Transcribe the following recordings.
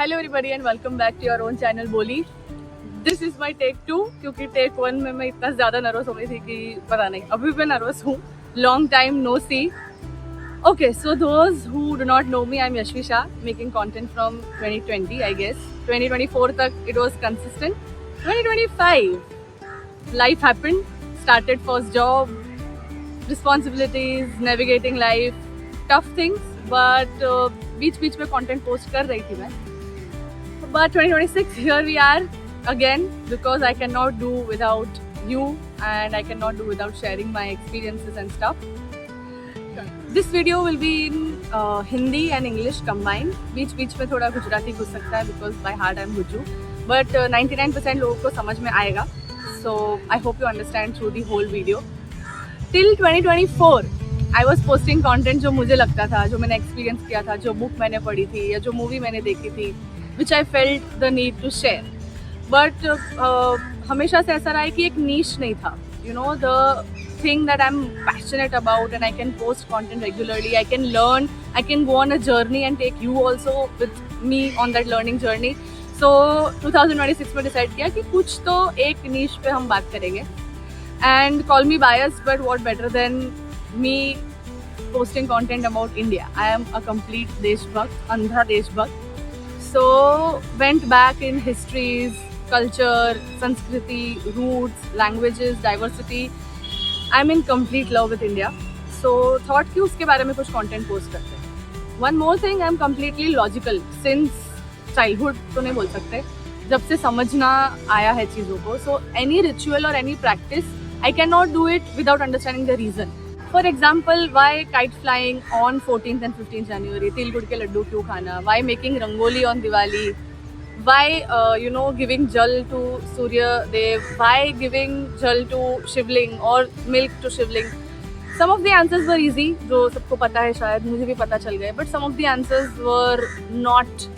Hello everybody and welcome back to your own channel Boli. This is my take 2 क्योंकि take 1 में मैं इतना ज़्यादा नर्वस हो गई थी कि पता नहीं, अभी भी नर्वस हूँ। Long time no see. Okay, so those who do not know me, I am Yashvi Shah, making content from 2020 I guess. 2024 तक it was consistent. 2025 life happened, started first job, responsibilities, navigating life, tough things, but बीच बीच में content post कर रही थी मैं। But 2026, here we are again because I cannot do without you and I cannot do without sharing my experiences and stuff. This video will be in Hindi and English combined. बीच बीच में थोड़ा गुजराती घुस सकता है because by heart I'm Guju. But 99% लोगों को समझ में आएगा. So I hope you understand through the whole video. Till 2024, I was posting content जो मुझे लगता था, जो मैंने experience किया था, जो book मैंने पढ़ी थी या जो movie मैंने देखी थी, which I felt the need to share. But हमेशा से ऐसा रहा है कि एक niche नहीं था. You know, the thing that I'm passionate about and I can post content regularly, I can learn, I can go on a journey and take you also with me on that learning journey. So 2026 में decide किया कि कुछ तो एक niche पे हम बात करेंगे. And call me biased, but what better than me posting content about India. I am a complete Deshbhakt, Andhra Deshbhakt. So went back in histories, culture, Sanskriti, roots, languages, diversity. I'm in complete love with India. So thought कि उसके बारे में कुछ content post करते हैं. One more thing, I'm completely logical since childhood तो नहीं बोल सकते. जब से समझना आया है चीज़ों को. So any ritual or any practice, I cannot do it without understanding the reason. For example, why kite flying on 14th and 15th January? तिल गुड़ के लड्डू क्यों खाना? Why making rangoli on Diwali? Why giving jal to Surya Dev? Why giving jal to Shivling or milk to Shivling? Some of the answers were easy, जो सबको पता है शायद, मुझे भी पता चल गए. But some of the answers were not,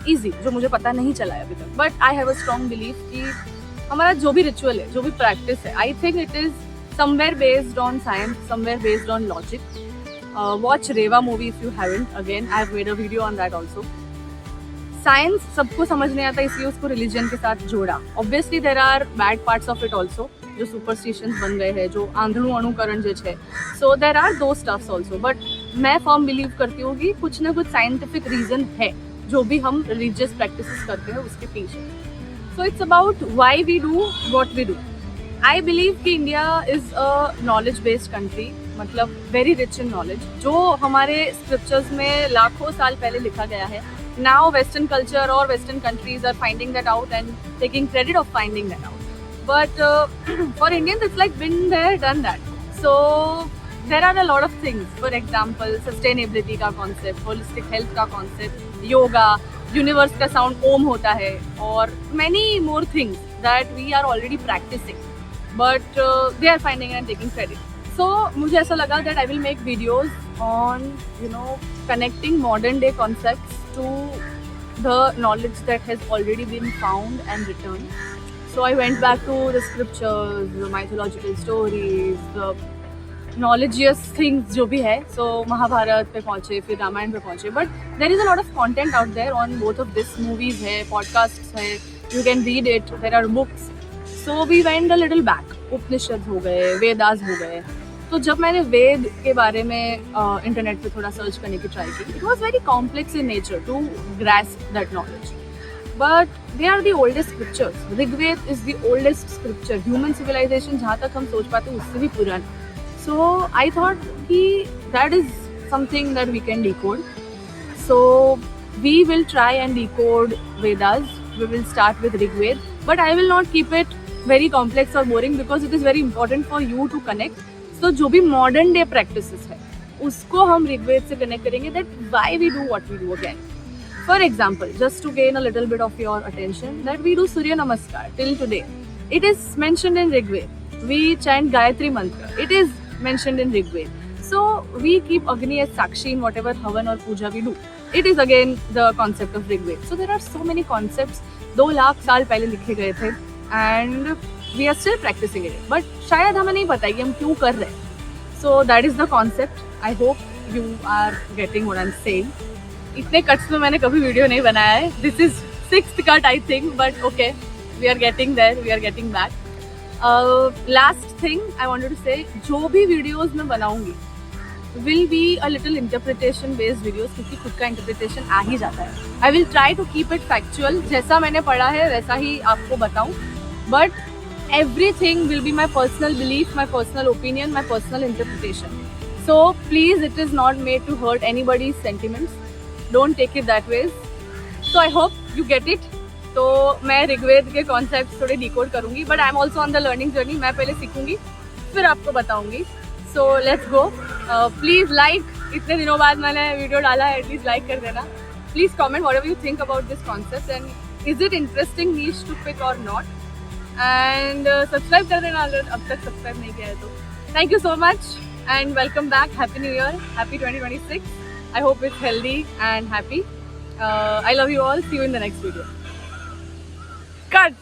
easy, जो मुझे पता नहीं चला है अभी तक. But I have a strong belief कि हमारा जो भी ritual है, जो भी practice है, I think it is somewhere based on science, somewhere based on logic. Watch Reva movie if you haven't. Again, I have made a video on that also. Science सबको समझ नहीं आता, इसलिए उसको religion के साथ जोड़ा. Obviously there are bad parts of it also, जो superstitions बन गए हैं, जो आंधळू अनुकरण जो है. So there are those stuffs also. But मैं firm believe करती हूँ कि कुछ ना कुछ scientific reason है, जो भी हम religious practices करते हैं उसके पीछे. So it's about why we do what we do. I believe कि India is a knowledge-based country, मतलब very rich in knowledge, जो हमारे scriptures में लाखों साल पहले लिखा गया है. Now Western culture or Western countries are finding that out and taking credit of finding that out. But for Indians, it's like been there, done that. So there are a lot of things. For example, sustainability का concept, holistic health का concept, yoga, universe का sound om होता है, और many more things that we are already practicing. But they are finding and taking credit. So मुझे ऐसा लगा that I will make videos on connecting modern day concepts to the knowledge that has already been found and written. So I went back to the scriptures, the mythological stories, the knowledgeous things जो भी है. So Mahabharat पे पहुँचे, फिर रामायण पे पहुँचे. But there is a lot of content out there on both of this. Movies है, podcasts है, you can read it. There are books. So we went a little back. उपनिषद हो गए, वेदास हो गए. तो जब मैंने वेद के बारे में इंटरनेट पे थोड़ा सर्च करने की ट्राई की, it was very complex in nature to grasp that knowledge. But they are the oldest scriptures. Rigved is the oldest scripture. Human civilization जहाँ तक हम सोच पाते हैं उससे भी पुराना. So I thought कि that is something that we can decode. So we will try and decode Vedas. We will start with Rigved, but I will not keep it very complex or boring because it is very important for you to connect. So जो भी modern day practices है उसको हम ऋग्वेद से connect करेंगे, that why we do what we do again. For example, just to gain a little bit of your attention, that we do Surya Namaskar till today. It is mentioned in Rigved. We chant Gayatri mantra. It is mentioned in Rigved. So we keep Agni as Sakshi in whatever havan or puja we do. It is again the concept of Rigved. So there are so many concepts 2 lakh साल पहले लिखे गए थे. And we are still practicing it. But शायद हमें नहीं पता कि हम क्यों कर रहे हैं. So that is the concept. I hope you are getting what I'm saying. इतने कट्स में मैंने कभी वीडियो नहीं बनाया है. This is 6th cut I think, but okay, we are getting there, we are getting back. Last thing I wanted to say, जो भी videos मैं बनाऊंगी will be a little interpretation based videos, क्योंकि खुद का इंटरप्रिटेशन आ ही जाता है. I will try to keep it factual, जैसा मैंने पढ़ा है वैसा ही आपको बताऊं, but everything will be my personal belief, my personal opinion, my personal interpretation. So please, it is not made to hurt anybody's sentiments. Don't take it that way. So I hope you get it. तो मैं ऋग्वेद के concept थोड़े decode करूँगी, but I am also on the learning journey. मैं पहले सीखूंगी फिर आपको बताऊंगी. So let's go. Please like, इतने दिनों बाद मैंने वीडियो डाला है, एटलीस्ट लाइक कर देना. Please comment whatever you think about this concept and is it interesting niche to pick or not. And subscribe कर देना अगर अब तक सब्सक्राइब नहीं किया है तो. Thank you so much and welcome back. Happy new year, happy 2026. I hope it's healthy and happy. I love you all. See you in the next video. Cut.